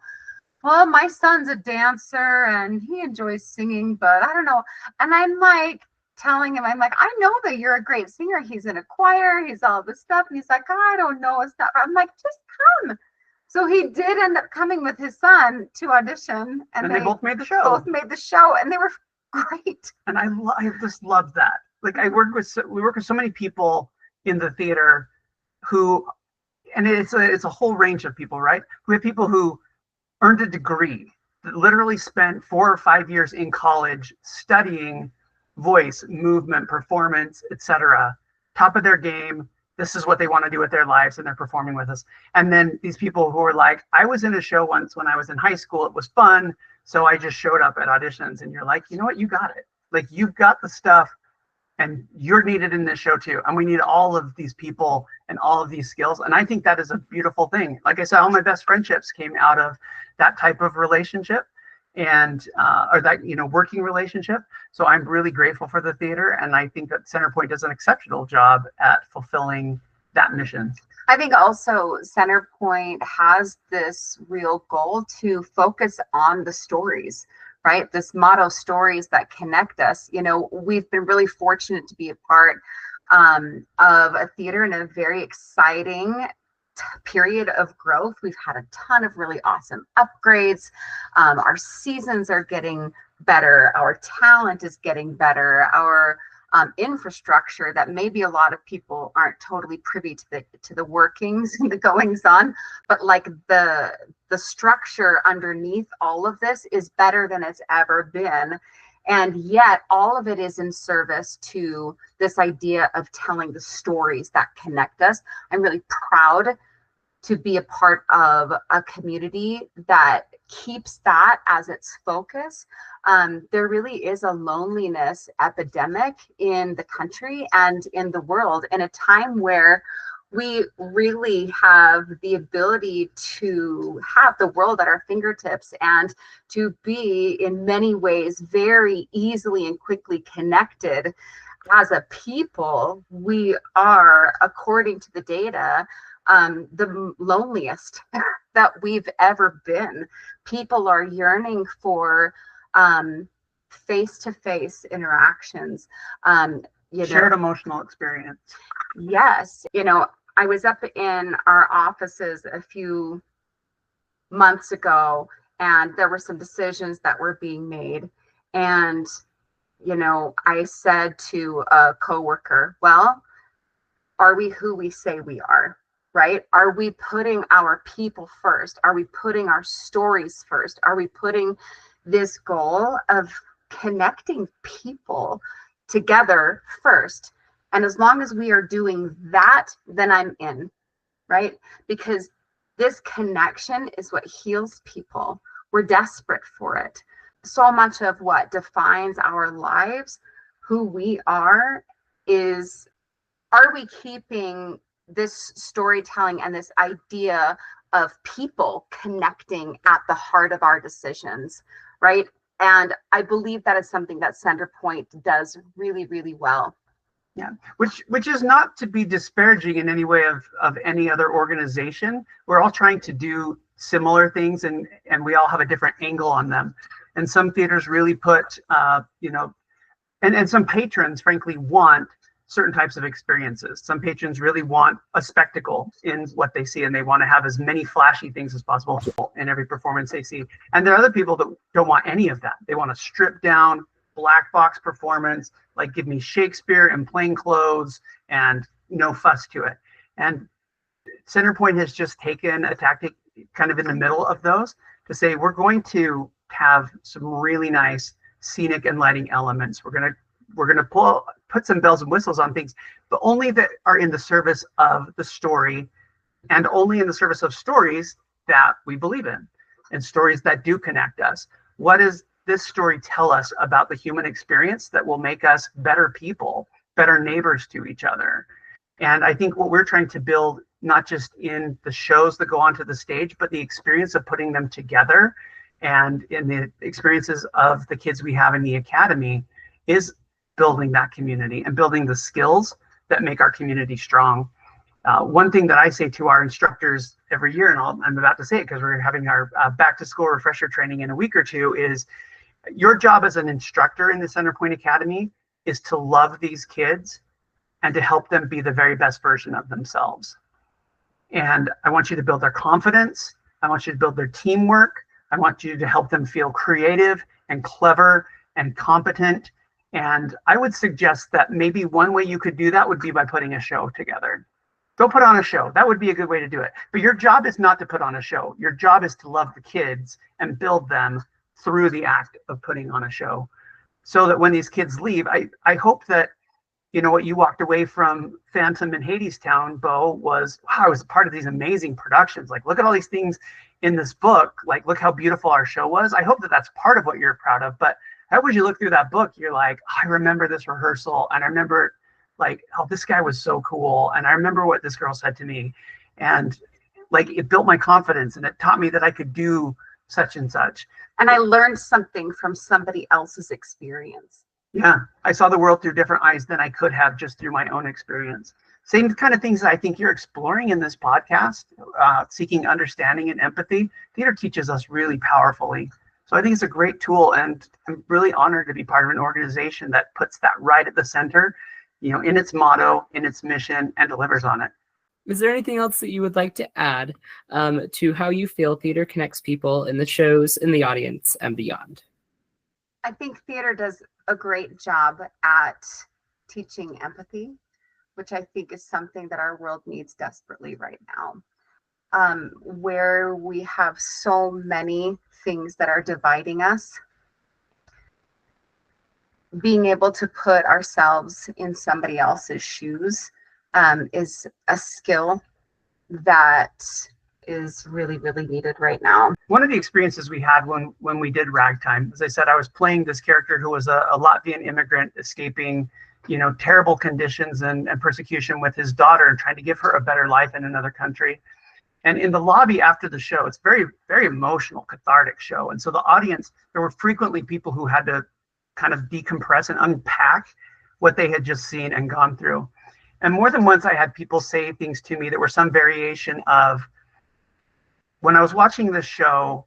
Well, my son's a dancer and he enjoys singing, but I don't know. And I'm like telling him, I'm like, I know that you're a great singer. He's in a choir. He's all this stuff. And he's like, I don't know. It's not. I'm like, just come. So he did end up coming with his son to audition, and they both made the show. Both made the show, and they were great. And I just love that. Like, we work with so many people in the theater who, and it's a whole range of people, right? We have people who earned a degree, that literally spent 4 or 5 years in college studying voice, movement, performance, etc., top of their game. This is what they want to do with their lives, and they're performing with us. And then these people who are like, I was in a show once when I was in high school. It was fun, so I just showed up at auditions. And you're like, you know what? You got it. Like, you've got the stuff, and you're needed in this show too. And we need all of these people and all of these skills. And I think that is a beautiful thing. Like I said, all my best friendships came out of that type of relationship, and or that, you know, working relationship. So I'm really grateful for the theater, and I think that Centerpoint does an exceptional job at fulfilling that mission. I think also Centerpoint has this real goal to focus on the stories, right? This motto, stories that connect us. You know, we've been really fortunate to be a part of a theater in a very exciting period of growth. We've had a ton of really awesome upgrades. Our seasons are getting better. Our talent is getting better. Our infrastructure that maybe a lot of people aren't totally privy to the workings and the goings on, but like the structure underneath all of this is better than it's ever been. And yet all of it is in service to this idea of telling the stories that connect us. I'm really proud to be a part of a community that keeps that as its focus. There really is a loneliness epidemic in the country and in the world, in a time where we really have the ability to have the world at our fingertips and to be in many ways very easily and quickly connected. As a people, we are, according to the data, the loneliest that we've ever been. People are yearning for face-to-face interactions. Shared emotional experience. Yes. I was up in our offices a few months ago, and there were some decisions that were being made. And, I said to a coworker, well, are we who we say we are? Right? Are we putting our people first? Are we putting our stories first? Are we putting this goal of connecting people together first? And as long as we are doing that, then I'm in, right? Because this connection is what heals people. We're desperate for it. So much of what defines our lives, who we are we keeping this storytelling and this idea of people connecting at the heart of our decisions, right? And I believe that is something that Centerpoint does really, really well. Yeah, which is not to be disparaging in any way of any other organization. We're all trying to do similar things, and we all have a different angle on them. And some theaters really put, and some patrons, frankly, want certain types of experiences. Some patrons really want a spectacle in what they see, and they want to have as many flashy things as possible in every performance they see. And there are other people that don't want any of that. They want a stripped down, black box performance, like give me Shakespeare in plain clothes and no fuss to it. And Centerpoint has just taken a tactic kind of in the middle of those to say, we're going to have some really nice scenic and lighting elements. We're going to put some bells and whistles on things, but only that are in the service of the story, and only in the service of stories that we believe in and stories that do connect us. What does this story tell us about the human experience that will make us better people, better neighbors to each other? And I think what we're trying to build, not just in the shows that go onto the stage, but the experience of putting them together, and in the experiences of the kids we have in the academy, is building that community and building the skills that make our community strong. One thing that I say to our instructors every year, and I'm about to say it because we're having our back to school refresher training in a week or two, is your job as an instructor in the Centerpoint Academy is to love these kids and to help them be the very best version of themselves. And I want you to build their confidence. I want you to build their teamwork. I want you to help them feel creative and clever and competent. And I would suggest that maybe one way you could do that would be by putting a show together. Go put on a show. That would be a good way to do it. But your job is not to put on a show. Your job is to love the kids and build them through the act of putting on a show, so that when these kids leave, I hope that, what you walked away from Phantom and Hadestown, Bo, was, wow, I was a part of these amazing productions. Like, look at all these things in this book. Like, look how beautiful our show was. I hope that that's part of what you're proud of. But how would you look through that book? You're like, oh, I remember this rehearsal, and I remember, like, oh, this guy was so cool, and I remember what this girl said to me, and like, it built my confidence, and it taught me that I could do such and such. And I learned something from somebody else's experience. Yeah, I saw the world through different eyes than I could have just through my own experience. Same kind of things that I think you're exploring in this podcast, seeking understanding and empathy. Theater teaches us really powerfully. So I think it's a great tool, and I'm really honored to be part of an organization that puts that right at the center, in its motto, in its mission, and delivers on it. Is there anything else that you would like to add to how you feel theater connects people in the shows, in the audience, and beyond? I think theater does a great job at teaching empathy, which I think is something that our world needs desperately right now. Where we have so many things that are dividing us, being able to put ourselves in somebody else's shoes is a skill that is really, really needed right now. One of the experiences we had when we did Ragtime, as I said, I was playing this character who was a Latvian immigrant escaping, terrible conditions and persecution with his daughter and trying to give her a better life in another country. And in the lobby after the show, it's very, very emotional, cathartic show. And so the audience, there were frequently people who had to kind of decompress and unpack what they had just seen and gone through. And more than once, I had people say things to me that were some variation of, when I was watching this show,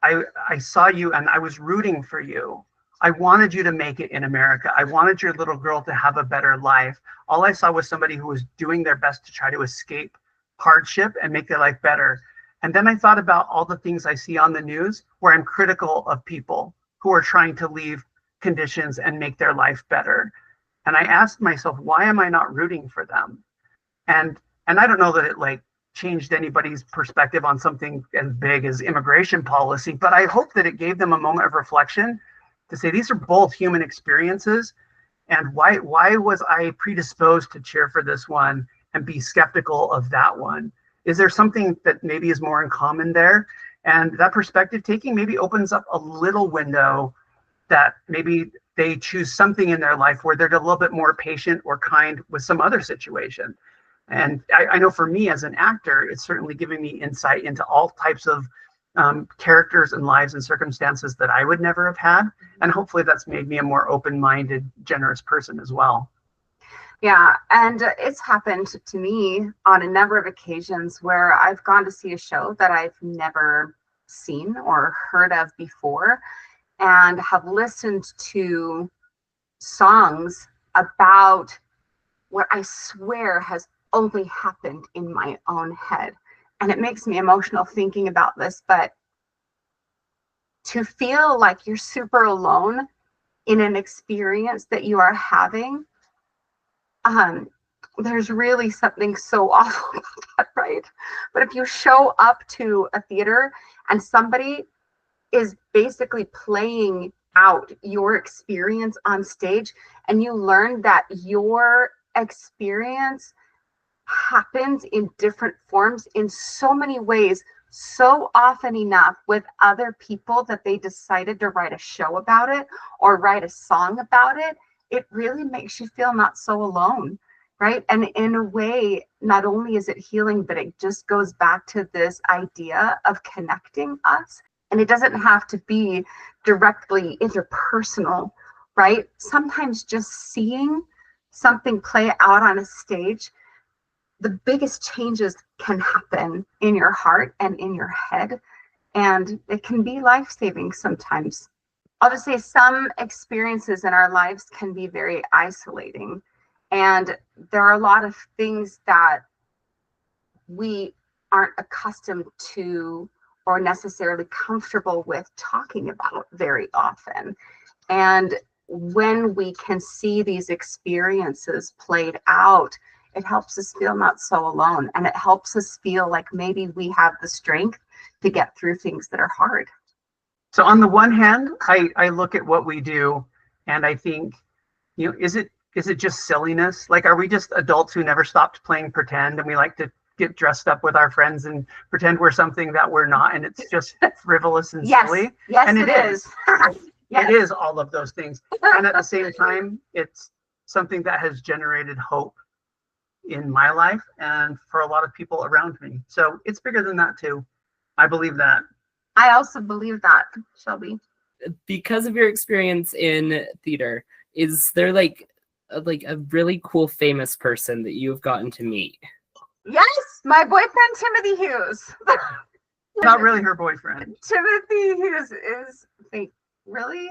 I saw you and I was rooting for you. I wanted you to make it in America. I wanted your little girl to have a better life. All I saw was somebody who was doing their best to try to escape hardship and make their life better. And then I thought about all the things I see on the news where I'm critical of people who are trying to leave conditions and make their life better. And I asked myself, why am I not rooting for them? And I don't know that it changed anybody's perspective on something as big as immigration policy, but I hope that it gave them a moment of reflection to say, these are both human experiences. And why was I predisposed to cheer for this one and be skeptical of that one? Is there something that maybe is more in common there? And that perspective taking maybe opens up a little window that maybe they choose something in their life where they're a little bit more patient or kind with some other situation. And I know for me as an actor, it's certainly giving me insight into all types of characters and lives and circumstances that I would never have had. And hopefully that's made me a more open-minded, generous person as well. Yeah, and it's happened to me on a number of occasions where I've gone to see a show that I've never seen or heard of before and have listened to songs about what I swear has only happened in my own head. And it makes me emotional thinking about this, but to feel like you're super alone in an experience that you are having, there's really something so awful about that, right? But if you show up to a theater and somebody is basically playing out your experience on stage, and you learn that your experience happens in different forms in so many ways, so often enough with other people that they decided to write a show about it or write a song about it, it really makes you feel not so alone, right? And in a way, not only is it healing, but it just goes back to this idea of connecting us. And it doesn't have to be directly interpersonal, right? Sometimes just seeing something play out on a stage, the biggest changes can happen in your heart and in your head. And it can be life-saving sometimes. Obviously, some experiences in our lives can be very isolating. And there are a lot of things that we aren't accustomed to or necessarily comfortable with talking about very often. And when we can see these experiences played out, it helps us feel not so alone. And it helps us feel like maybe we have the strength to get through things that are hard. So on the one hand, I look at what we do and I think, is it just silliness? Like, are we just adults who never stopped playing pretend and we like to get dressed up with our friends and pretend we're something that we're not, and it's just frivolous and silly? Yes, and it is. Yes. It is all of those things. And at the same time, it's something that has generated hope in my life and for a lot of people around me. So it's bigger than that too. I believe that. I also believe that, Shelby. Because of your experience in theater, is there like a really cool famous person that you've gotten to meet? Yes, my boyfriend Timothy Hughes. Not really her boyfriend. Timothy Hughes is fake. Really?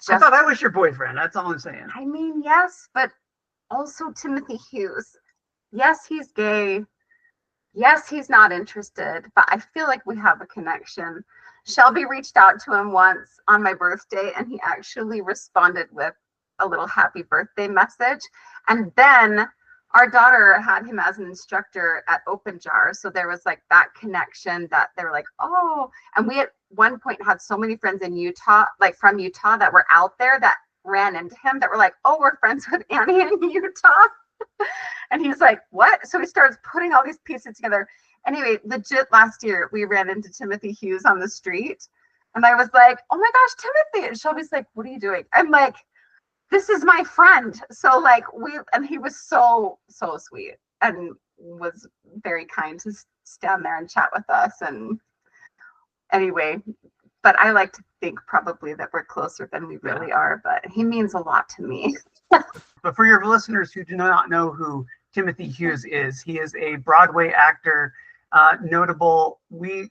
I thought I was your boyfriend. That's all I'm saying. I mean, yes, but also Timothy Hughes. Yes, he's gay. Yes, he's not interested, but I feel like we have a connection. Shelby reached out to him once on my birthday, and he actually responded with a little happy birthday message. And then our daughter had him as an instructor at Open Jar. So there was like that connection that they were like, oh, and we at one point had so many friends in Utah, like from Utah, that were out there that ran into him that were like, oh, we're friends with Annie in Utah. And he's like, what? So he starts putting all these pieces together. Anyway, legit last year, we ran into Timothy Hughes on the street. And I was like, oh my gosh, Timothy. And Shelby's like, what are you doing? I'm like, this is my friend. So like and he was so sweet and was very kind to stand there and chat with us. And anyway, but I like to think probably that we're closer than we really are, but he means a lot to me. But for your listeners who do not know who Timothy Hughes is, he is a Broadway actor, notable. We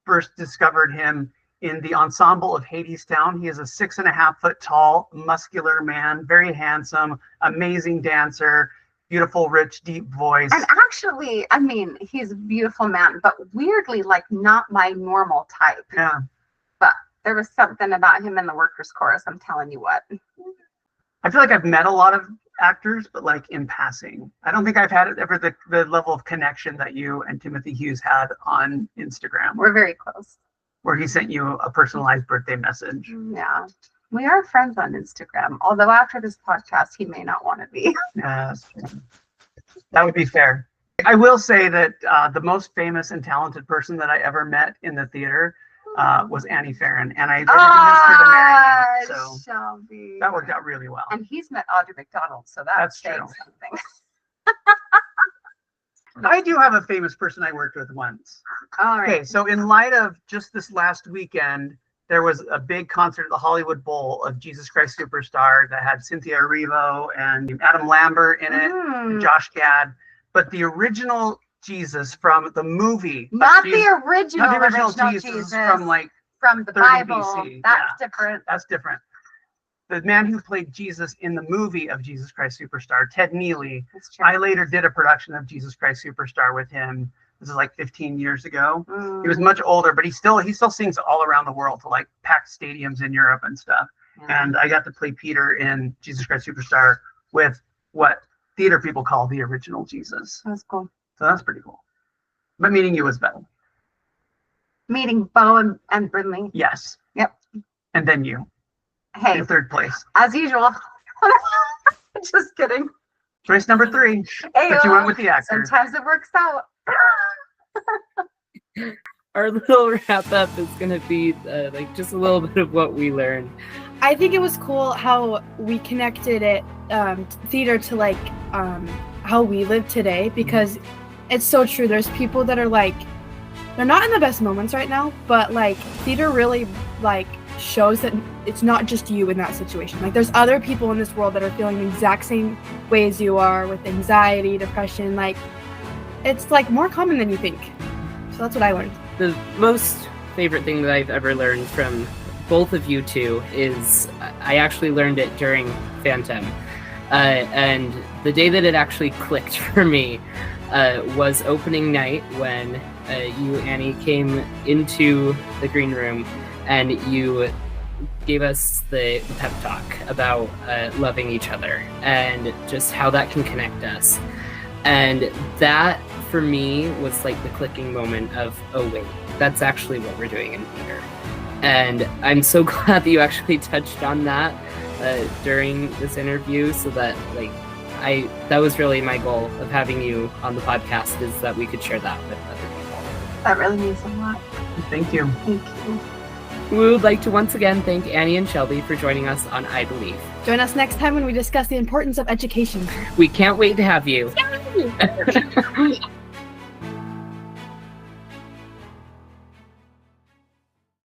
first discovered him in the ensemble of Hadestown. He is a 6.5 foot tall, muscular man, very handsome, amazing dancer, beautiful, rich, deep voice. And actually, I mean, he's a beautiful man, but weirdly, like not my normal type. Yeah. But there was something about him in the workers' chorus. I'm telling you what. I feel like I've met a lot of actors, but like in passing. I don't think I've had ever the level of connection that you and Timothy Hughes had on Instagram. We're very close. Where he sent you a personalized birthday message. Yeah. We are friends on Instagram, although after this podcast, he may not want to be. Yeah, that's true. That would be fair. I will say that the most famous and talented person that I ever met in the theater was Annie Ferrin, and I convinced her to marry me. So Shelby. that worked out really well. And he's met Audrey McDonald, so that's saying true. something. I do have a famous person I worked with once. All right. Okay, so in light of just this last weekend, there was a big concert at the Hollywood Bowl of Jesus Christ Superstar that had Cynthia Erivo and Adam Lambert in it, and Josh Gad. But the original Jesus from the movie, not Jesus, the original, not the original Jesus from like from the 30 Bible. BC. That's Yeah, different. that's different. The man who played Jesus in the movie of Jesus Christ Superstar, Ted Neely, That's true. I later did a production of Jesus Christ Superstar with him. This is like 15 years ago. He was much older, but he still sings all around the world to like packed stadiums in Europe and stuff. Yeah. And I got to play Peter in Jesus Christ Superstar with what theater people call the original Jesus. That's cool. So that's pretty cool. But meeting you was better. Meeting Bo and Brindley. Yes. Yep. And then you Hey, in third place. as usual. Just kidding. Choice number 3. Hey, But you went with the actor. sometimes it works out. Our little wrap up is going to be like just a little bit of what we learned. I think it was cool how we connected it, theater to like how we live today, because it's so true. There's people that are like, they're not in the best moments right now, but like theater really like shows that it's not just you in that situation. Like there's other people in this world that are feeling the exact same way as you are, with anxiety, depression. Like it's like more common than you think. So that's what I learned. The most favorite thing that I've ever learned from both of you two is I actually learned it during Phantom. And the day that it actually clicked for me was opening night when you, Annie, came into the green room and you gave us the pep talk about loving each other and just how that can connect us. And that, for me, was like the clicking moment of, oh wait, that's actually what we're doing in theater. And I'm so glad that you actually touched on that during this interview, so that like that was really my goal of having you on the podcast, is that we could share that with other people. That really means a lot. Thank you. Thank you. We would like to once again thank Annie and Shelby for joining us on I Believe. Join us next time when we discuss the importance of education. We can't wait to have you.